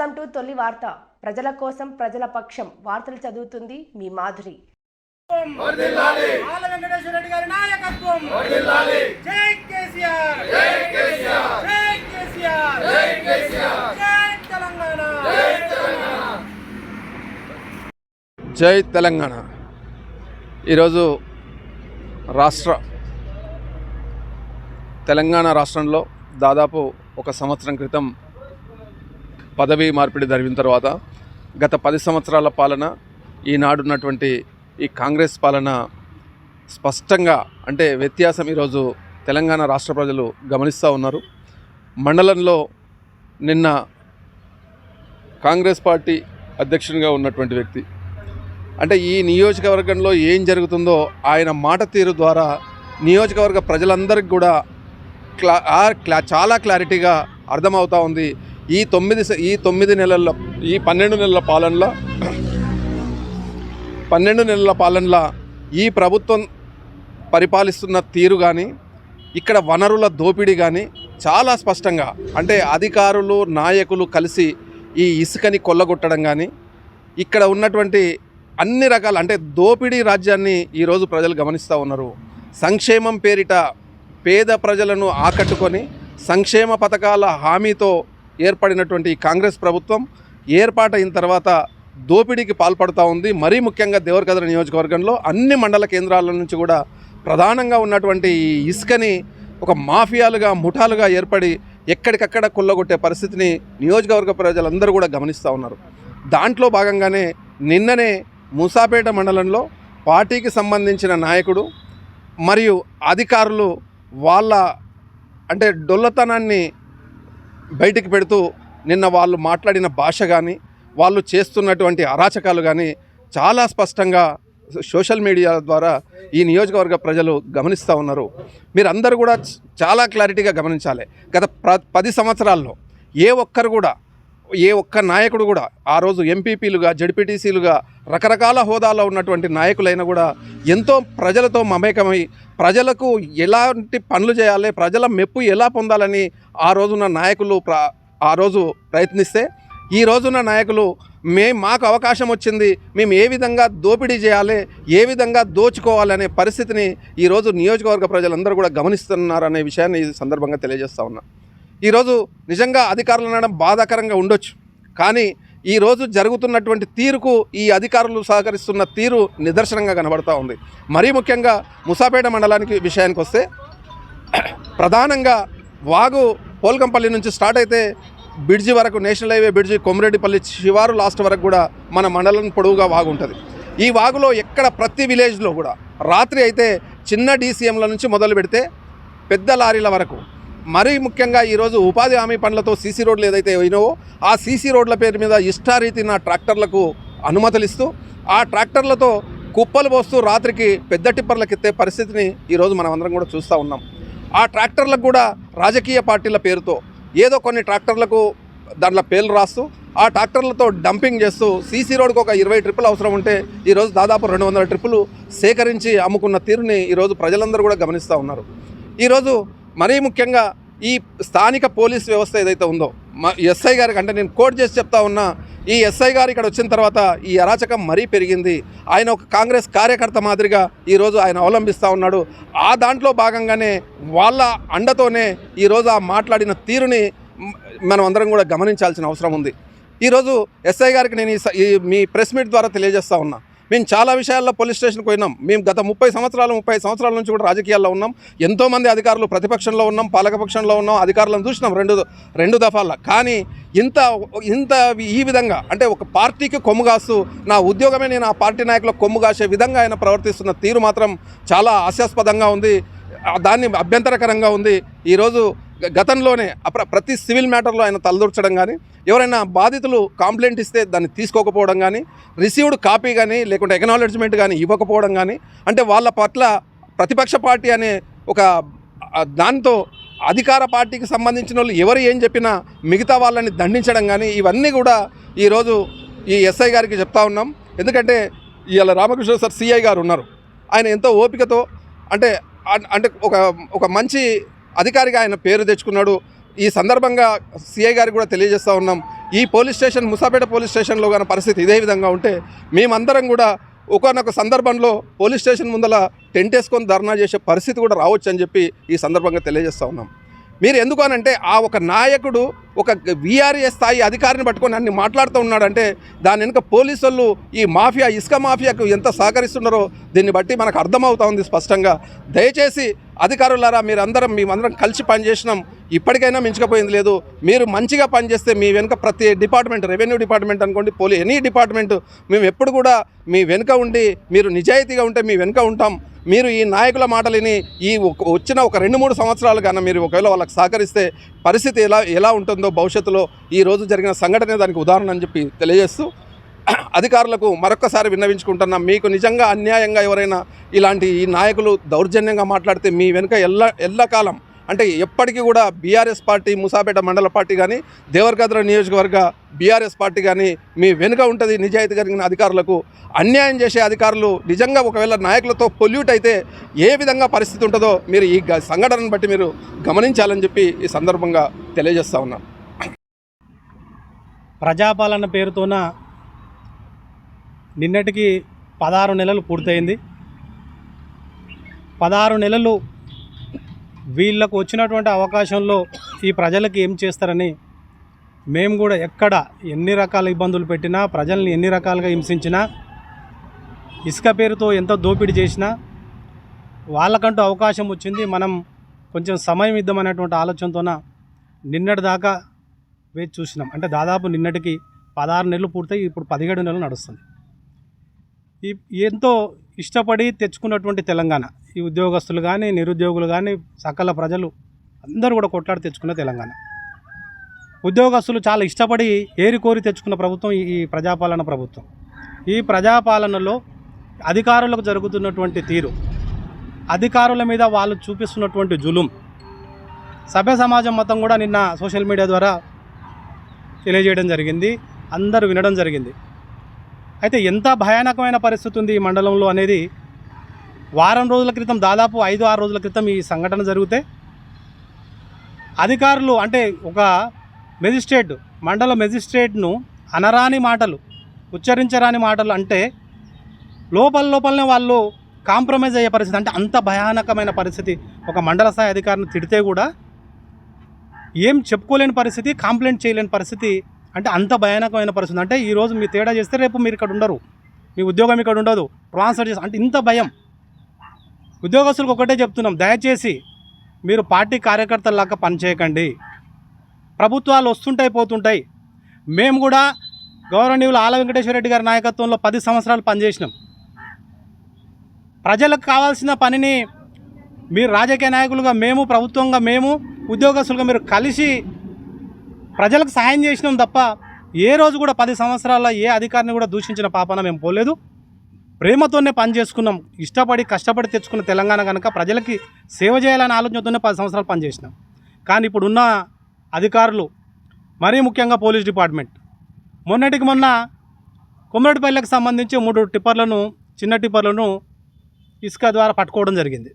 Welcome to తొలి వార్త. ప్రజల కోసం ప్రజల పక్షం వార్తలు చదువుతుంది మీ మాధురి. ఆల వెంకటేశ్వర రెడ్డి గారి నాయకత్వం. జై కేసీఆర్, జై కేసీఆర్, జై కేసీఆర్, జై కేసీఆర్, జై తెలంగాణ, జై తెలంగాణ, జై తెలంగాణ. ఈరోజు తెలంగాణ రాష్ట్రంలో దాదాపు ఒక సంవత్సరం క్రితం పదవీ మార్పిడి జరిగిన తర్వాత గత 10 సంవత్సరాల పాలన, ఈనాడున్నటువంటి ఈ కాంగ్రెస్ పాలన స్పష్టంగా అంటే వ్యత్యాసం ఈరోజు తెలంగాణ రాష్ట్ర ప్రజలు గమనిస్తూ ఉన్నారు. మండలంలో నిన్న కాంగ్రెస్ పార్టీ అధ్యక్షునిగా ఉన్నటువంటి వ్యక్తి అంటే ఈ నియోజకవర్గంలో ఏం జరుగుతుందో ఆయన మాట తీరు ద్వారా నియోజకవర్గ ప్రజలందరికీ కూడా చాలా క్లారిటీగా అర్థమవుతూ ఉంది. ఈ 12 నెలల పాలనలో ఈ ప్రభుత్వం పరిపాలిస్తున్న తీరు కానీ, ఇక్కడ వనరుల దోపిడీ కానీ చాలా స్పష్టంగా అంటే అధికారులు నాయకులు కలిసి ఈ ఇసుకని కొల్లగొట్టడం కానీ, ఇక్కడ ఉన్నటువంటి అన్ని రకాల అంటే దోపిడీ రాజ్యాన్ని ఈరోజు ప్రజలు గమనిస్తూ ఉన్నారు. సంక్షేమం పేరిట పేద ప్రజలను ఆకట్టుకొని సంక్షేమ పథకాల హామీతో ఏర్పడినటువంటి కాంగ్రెస్ ప్రభుత్వం ఏర్పాటైన తర్వాత దోపిడీకి పాల్పడుతూ ఉంది. మరీ ముఖ్యంగా దేవరకద్ర నియోజకవర్గంలో అన్ని మండల కేంద్రాల నుంచి కూడా ప్రధానంగా ఉన్నటువంటి ఈ ఇసుకని ఒక మాఫియాలుగా ముఠాలుగా ఏర్పడి ఎక్కడికక్కడ కొల్లగొట్టే పరిస్థితిని నియోజకవర్గ ప్రజలందరూ కూడా గమనిస్తూ ఉన్నారు. దాంట్లో భాగంగానే నిన్ననే మూసాపేట మండలంలో పార్టీకి సంబంధించిన నాయకుడు మరియు అధికారులు వాళ్ళ అంటే డొల్లతనాన్ని బయటికి పెడుతూ నిన్న వాళ్ళు మాట్లాడిన భాష కానీ, వాళ్ళు చేస్తున్నటువంటి అరాచకాలు కానీ చాలా స్పష్టంగా సోషల్ మీడియా ద్వారా ఈ నియోజకవర్గ ప్రజలు గమనిస్తూ ఉన్నారు. మీరందరూ కూడా చాలా క్లారిటీగా గమనించాలి. గత 10 సంవత్సరాల్లో ఏ ఒక్క నాయకుడు కూడా ఆ రోజు ఎంపీపీలుగా, జడ్పీటీసీలుగా రకరకాల హోదాలో ఉన్నటువంటి నాయకులైనా కూడా ఎంతో ప్రజలతో మమేకమై ప్రజలకు ఎలాంటి పనులు చేయాలి, ప్రజల మెప్పు ఎలా పొందాలని ఆ రోజున్న నాయకులు ఆ రోజు ప్రయత్నిస్తే, ఈ రోజున్న నాయకులు మాకు అవకాశం వచ్చింది, మేము ఏ విధంగా దోపిడీ చేయాలి, ఏ విధంగా దోచుకోవాలనే పరిస్థితిని ఈరోజు నియోజకవర్గ ప్రజలందరూ కూడా గమనిస్తున్నారనే విషయాన్ని ఈ సందర్భంగా తెలియజేస్తా ఉన్నా. ఈరోజు నిజంగా అధికారులు అనడం బాధాకరంగా ఉండొచ్చు, కానీ ఈరోజు జరుగుతున్నటువంటి తీరుకు ఈ అధికారులు సహకరిస్తున్న తీరు నిదర్శనంగా కనబడుతూ ఉంది. మరీ ముఖ్యంగా మూసాపేట మండలానికి విషయానికి వస్తే ప్రధానంగా వాగు పోల్కంపల్లి నుంచి స్టార్ట్ అయితే బ్రిడ్జి వరకు, నేషనల్ హైవే బ్రిడ్జి కొమరెడ్డిపల్లి శివారు లాస్ట్ వరకు కూడా మన మండలం పొడవుగా వాగు ఉంటుంది. ఈ వాగులో ఎక్కడ ప్రతి విలేజ్లో కూడా రాత్రి అయితే చిన్న డీసీఎంల నుంచి మొదలు పెడితే పెద్ద లారీల వరకు, మరీ ముఖ్యంగా ఈరోజు ఉపాధి హామీ పనులతో సీసీ రోడ్లు ఏదైతే అయినావో ఆ సీసీ రోడ్ల పేరు మీద ఇష్టారీతిన ట్రాక్టర్లకు అనుమతులు ఇస్తూ ఆ ట్రాక్టర్లతో కుప్పలు పోస్తూ రాత్రికి పెద్ద టిప్పర్లకు ఎత్తే పరిస్థితిని ఈరోజు మనం అందరం కూడా చూస్తూ ఉన్నాం. ఆ ట్రాక్టర్లకు కూడా రాజకీయ పార్టీల పేరుతో ఏదో కొన్ని ట్రాక్టర్లకు దాంట్లో పేర్లు రాస్తూ ఆ ట్రాక్టర్లతో డంపింగ్ చేస్తూ సీసీ రోడ్కి ఒక 20 ట్రిప్పులు అవసరం ఉంటే ఈరోజు దాదాపు 200 ట్రిప్పులు సేకరించి అమ్ముకున్న తీరుని ఈరోజు ప్రజలందరూ కూడా గమనిస్తూ ఉన్నారు. ఈరోజు మరీ ముఖ్యంగా ఈ స్థానిక పోలీస్ వ్యవస్థ ఏదైతే ఉందో, ఎస్ఐ గారికి అంటే నేను కోట్ చేసి చెప్తా ఉన్నా, ఈ ఎస్ఐ గారు ఇక్కడ వచ్చిన తర్వాత ఈ అరాచకం మరీ పెరిగింది. ఆయన ఒక కాంగ్రెస్ కార్యకర్త మాదిరిగా ఈరోజు ఆయన అవలంబిస్తూ ఉన్నాడు. ఆ దాంట్లో భాగంగానే వాళ్ళ అండతోనే ఈరోజు ఆ మాట్లాడిన తీరుని మనం అందరం కూడా గమనించాల్సిన అవసరం ఉంది. ఈరోజు ఎస్ఐ గారికి నేను మీ ప్రెస్ మీట్ ద్వారా తెలియజేస్తూ ఉన్నా, మేము చాలా విషయాల్లో పోలీస్ స్టేషన్కి పోయినాం. మేము గత 30 సంవత్సరాల నుంచి కూడా రాజకీయాల్లో ఉన్నాం. ఎంతోమంది అధికారులు ప్రతిపక్షంలో ఉన్నాం, పాలకపక్షంలో ఉన్నాం, అధికారులను చూసినాం రెండు దఫాల్లో. కానీ ఇంత ఈ విధంగా అంటే ఒక పార్టీకి కొమ్ము కాస్తూ నా ఉద్యోగమే నేను ఆ పార్టీ నాయకులకు కొమ్ము కాసే విధంగా ఆయన ప్రవర్తిస్తున్న తీరు మాత్రం చాలా హాస్యాస్పదంగా ఉంది, దాన్ని అభ్యంతరకరంగా ఉంది. ఈరోజు గతంలోనే ప్రతి సివిల్ మ్యాటర్లో ఆయన తలదూర్చడం కానీ, ఎవరైనా బాధితులు కంప్లైంట్ ఇస్తే దాన్ని తీసుకోకపోవడం కానీ, రిసీవ్డ్ కాపీ కానీ లేకుంటే ఎక్నాలెడ్జ్మెంట్ కానీ ఇవ్వకపోవడం కానీ, అంటే వాళ్ళ పట్ల ప్రతిపక్ష పార్టీ అనే ఒక దాంతో అధికార పార్టీకి సంబంధించిన వాళ్ళు ఎవరు ఏం చెప్పినా మిగతా వాళ్ళని దండించడం కానీ, ఇవన్నీ కూడా ఈరోజు ఈ ఎస్ఐ గారికి చెప్తా ఉన్నాం. ఎందుకంటే ఇవాళ రామకృష్ణ సార్ సిఐ గారు ఉన్నారు, ఆయన ఎంతో ఓపికతో అంటే ఒక మంచి అధికారిగా ఆయన పేరు తెచ్చుకున్నాడు. ఈ సందర్భంగా సిఐ గారికి కూడా తెలియజేస్తూ ఉన్నాం, ఈ పోలీస్ స్టేషన్ ముసాపేట పోలీస్ స్టేషన్లో కానీ పరిస్థితి ఇదే విధంగా ఉంటే మేమందరం కూడా ఒకనొక సందర్భంలో పోలీస్ స్టేషన్ ముందల టెంట్ వేసుకొని ధర్నా చేసే పరిస్థితి కూడా రావచ్చు అని చెప్పి ఈ సందర్భంగా తెలియజేస్తూ ఉన్నాం. మీరు ఎందుకు అనంటే ఆ ఒక నాయకుడు ఒక వీఆర్ఏ స్థాయి అధికారిని పట్టుకొని అన్ని మాట్లాడుతూ ఉన్నాడంటే దాని వెనుక పోలీసు వాళ్ళు ఈ మాఫియా ఇసుక మాఫియాకు ఎంత సహకరిస్తున్నారో దీన్ని బట్టి మనకు అర్థమవుతా ఉంది స్పష్టంగా. దయచేసి అధికారులారా మేమందరం కలిసి పనిచేసినాం, ఇప్పటికైనా మించకపోయింది లేదు. మీరు మంచిగా పనిచేస్తే మీ వెనుక ప్రతి డిపార్ట్మెంట్, రెవెన్యూ డిపార్ట్మెంట్ అనుకోండి, ఎనీ డిపార్ట్మెంట్, మేము ఎప్పుడు కూడా మీ వెనుక ఉండి మీరు నిజాయితీగా ఉంటే మీ వెనుక ఉంటాం. మీరు ఈ నాయకుల మాటలని వచ్చిన ఒక 2-3 సంవత్సరాలు కన్నా మీరు ఒకవేళ వాళ్ళకి సహకరిస్తే పరిస్థితి ఎలా ఉంటుందో భవిష్యత్తులో ఈ రోజు జరిగిన సంఘటనే దానికి ఉదాహరణ అని చెప్పి తెలియజేస్తూ అధికారులకు మరొక్కసారి విన్నవించుకుంటున్నాం. మీకు నిజంగా అన్యాయంగా ఎవరైనా ఇలాంటి ఈ నాయకులు దౌర్జన్యంగా మాట్లాడితే మీ వెనుక ఎల్లకాలం అంటే ఎప్పటికీ కూడా బీఆర్ఎస్ పార్టీ, ముసాపేట మండల పార్టీ కానీ, దేవరకద్ర నియోజకవర్గ బీఆర్ఎస్ పార్టీ కానీ మీ వెనుక ఉంటుంది. నిజాయితీ కలిగిన అధికారులకు అన్యాయం చేసే అధికారులు నిజంగా ఒకవేళ నాయకులతో పొల్యూట్ అయితే ఏ విధంగా పరిస్థితి ఉంటుందో మీరు ఈ సంఘటనను బట్టి మీరు గమనించాలని చెప్పి ఈ సందర్భంగా తెలియజేస్తూ ఉన్నాను. ప్రజాపాలన పేరుతోన నిన్నటికి 16 నెలలు పూర్తయింది. 16 నెలలు వీళ్ళకు వచ్చినటువంటి అవకాశంలో ఈ ప్రజలకు ఏం చేస్తారని మేము కూడా ఎన్ని రకాల ఇబ్బందులు పెట్టినా, ప్రజల్ని ఎన్ని రకాలుగా హింసించినా, ఇసుక పేరుతో ఎంత దోపిడీ చేసినా వాళ్ళకంటూ అవకాశం వచ్చింది. మనం కొంచెం సమయం ఇద్దామనేటువంటి ఆలోచనతోన నిన్నటి దాకా వేచి చూసినాం. అంటే దాదాపు నిన్నటికి 16 నెలలు పూర్తయి ఇప్పుడు 17 నెలలు నడుస్తుంది. ఎంతో ఇష్టపడి తెచ్చుకున్నటువంటి తెలంగాణ, ఈ ఉద్యోగస్తులు కానీ, నిరుద్యోగులు కానీ, సకల ప్రజలు అందరూ కూడా కొట్లాడి తెచ్చుకున్న తెలంగాణ. ఉద్యోగస్తులు చాలా ఇష్టపడి ఏరికోరి తెచ్చుకున్న ప్రభుత్వం ఈ ప్రజాపాలన ప్రభుత్వం. ఈ ప్రజాపాలనలో అధికారులకు జరుగుతున్నటువంటి తీరు, అధికారుల మీద వాళ్ళు చూపిస్తున్నటువంటి జులుం, సభ్య సమాజం మొత్తం కూడా నిన్న సోషల్ మీడియా ద్వారా తెలియజేయడం జరిగింది, అందరూ వినడం జరిగింది. అయితే ఎంత భయానకమైన పరిస్థితి ఉంది ఈ మండలంలో అనేది వారం రోజుల క్రితం, దాదాపు 5-6 రోజుల క్రితం ఈ సంఘటన జరిగితే అధికారులు అంటే ఒక మెజిస్ట్రేట్, మండల మెజిస్ట్రేట్ను అనరాని మాటలు, ఉచ్చరించరాని మాటలు అంటే లోపలనే వాళ్ళు కాంప్రమైజ్ అయ్యే పరిస్థితి. అంటే అంత భయానకమైన పరిస్థితి. ఒక మండల స్థాయి అధికారిని తిడితే కూడా ఏం చెప్పుకోలేని పరిస్థితి, కంప్లైంట్ చేయలేని పరిస్థితి. అంటే అంత భయానకమైన పరిస్థితి. అంటే ఈరోజు మీరు తేడా చేస్తే రేపు మీరు ఇక్కడ ఉండరు, మీ ఉద్యోగం ఇక్కడ ఉండదు, ట్రాన్స్ఫర్ చేసి, అంటే ఇంత భయం. ఉద్యోగస్తులకు ఒకటే చెప్తున్నాం, దయచేసి మీరు పార్టీ కార్యకర్తలాగా పనిచేయకండి. ప్రభుత్వాలు వస్తుంటాయి పోతుంటాయి. మేము కూడా గౌరవనీయులు ఆల వెంకటేశ్వర రెడ్డి గారి నాయకత్వంలో 10 సంవత్సరాలు పనిచేసినాం. ప్రజలకు కావాల్సిన పనిని మీరు రాజకీయ నాయకులుగా మేము, ప్రభుత్వంగా మేము, ఉద్యోగస్తులుగా మీరు కలిసి ప్రజలకు సహాయం చేసినాం తప్ప ఏ రోజు కూడా 10 సంవత్సరాల ఏ అధికారిని కూడా దూషించిన పాపన మేము పోలేదు. ప్రేమతోనే పని చేసుకున్నాం. ఇష్టపడి కష్టపడి తెచ్చుకున్న తెలంగాణ కనుక ప్రజలకి సేవ చేయాలనే ఆలోచనతోనే 10 సంవత్సరాలు పనిచేసినాం. కానీ ఇప్పుడున్న అధికారులు, మరీ ముఖ్యంగా పోలీస్ డిపార్ట్మెంట్, మొన్నటికి మొన్న కొమ్మరెడ్డిపల్లికి సంబంధించి 3 టిప్పర్లను, చిన్న టిప్పర్లను ఇసుక ద్వారా పట్టుకోవడం జరిగింది.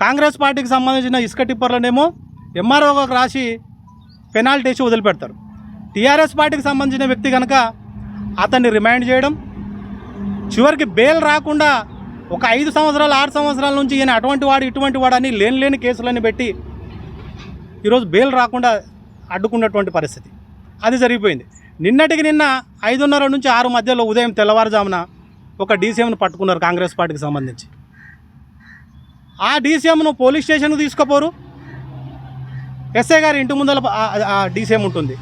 కాంగ్రెస్ పార్టీకి సంబంధించిన ఇసుక టిప్పర్లనేమో ఎంఆర్ఓకి రాసి పెనాల్టీ వేసి వదిలిపెడతారు. టీఆర్ఎస్ పార్టీకి సంబంధించిన వ్యక్తి కనుక అతన్ని రిమైండ్ చేయడం, చివరికి బెయిల్ రాకుండా ఒక 5 సంవత్సరాలు 6 సంవత్సరాల నుంచి ఈయన అటువంటి వాడు ఇటువంటి వాడు అని లేని కేసులని పెట్టి ఈరోజు బెయిల్ రాకుండా అడ్డుకున్నటువంటి పరిస్థితి అది జరిగిపోయింది. నిన్నటికి నిన్న 5:30 నుంచి 6 మధ్యలో ఉదయం తెల్లవారుజామున ఒక డీసీఎంను పట్టుకున్నారు కాంగ్రెస్ పార్టీకి సంబంధించి. ఆ డీసీఎంను పోలీస్ స్టేషన్కు తీసుకుపోరు, ఎస్ఐ గారి ఇంటి ముందర ఆ డీసీఎం ఉంటుంది.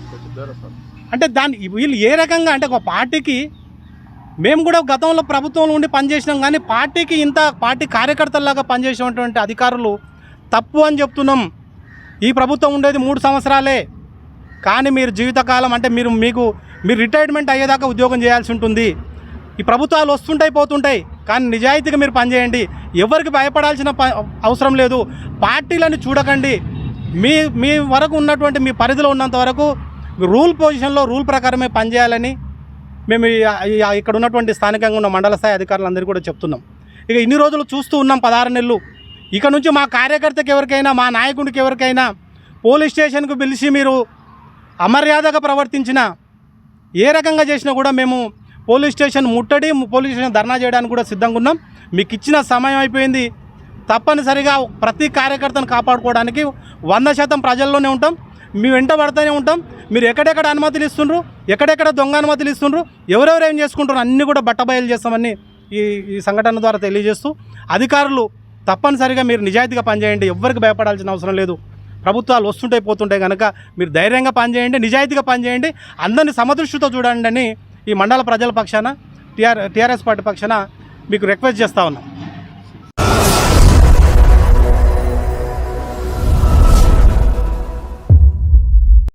అంటే వీళ్ళు ఏ రకంగా, అంటే ఒక పార్టీకి, మేము కూడా గతంలో ప్రభుత్వంలో ఉండి పనిచేసినాం కానీ పార్టీకి ఇంత పార్టీ కార్యకర్తల్లాగా పనిచేసినటువంటి అధికారులు తప్పు అని చెప్తున్నాం. ఈ ప్రభుత్వం ఉండేది 3 సంవత్సరాలే, కానీ మీరు జీవితకాలం, అంటే మీరు రిటైర్మెంట్ అయ్యేదాకా ఉద్యోగం చేయాల్సి ఉంటుంది. ఈ ప్రభుత్వాలు వస్తుంటాయి పోతుంటాయి, కానీ నిజాయితీగా మీరు పనిచేయండి. ఎవరికి భయపడాల్సిన అవసరం లేదు. పార్టీలను చూడకండి. మీ వరకు ఉన్నటువంటి మీ పరిధిలో ఉన్నంత వరకు రూల్ పొజిషన్లో రూల్ ప్రకారమే పనిచేయాలని మేము ఇక్కడ ఉన్నటువంటి స్థానికంగా ఉన్న మండల స్థాయి అధికారులందరికీ కూడా చెప్తున్నాం. ఇక ఇన్ని రోజులు చూస్తూ ఉన్నాం 16 నెలలు. ఇక నుంచి మా కార్యకర్తకి ఎవరికైనా, మా నాయకుడికి ఎవరికైనా పోలీస్ స్టేషన్కు పిలిచి మీరు అమర్యాదగా ప్రవర్తించినా ఏ రకంగా చేసినా కూడా మేము పోలీస్ స్టేషన్ ముట్టడి పోలీస్ స్టేషన్ ధర్నా చేయడానికి కూడా సిద్ధంగా ఉన్నాం. మీకు ఇచ్చిన సమయం అయిపోయింది. తప్పనిసరిగా ప్రతి కార్యకర్తను కాపాడుకోవడానికి 100% ప్రజల్లోనే ఉంటాం. మీ వెంట పడుతూనే ఉంటాం. మీరు ఎక్కడెక్కడ అనుమతులు ఇస్తుండ్రు, ఎక్కడెక్కడ దొంగ అనుమతులు ఇస్తుండ్రు, ఎవరెవరు ఏం చేసుకుంటారు అన్నీ కూడా బట్టబయలు చేస్తామని ఈ సంఘటన ద్వారా తెలియజేస్తూ, అధికారులు తప్పనిసరిగా మీరు నిజాయితీగా పనిచేయండి. ఎవ్వరికి భయపడాల్సిన అవసరం లేదు. ప్రభుత్వాలు వస్తుంటాయి పోతుంటాయి కనుక మీరు ధైర్యంగా పనిచేయండి, నిజాయితీగా పనిచేయండి, అందరినీ సమదృష్టితో చూడండి అని ఈ మండల ప్రజల పక్షాన టీఆర్ఎస్ పార్టీ పక్షాన మీకు రిక్వెస్ట్ చేస్తూ ఉన్నాం.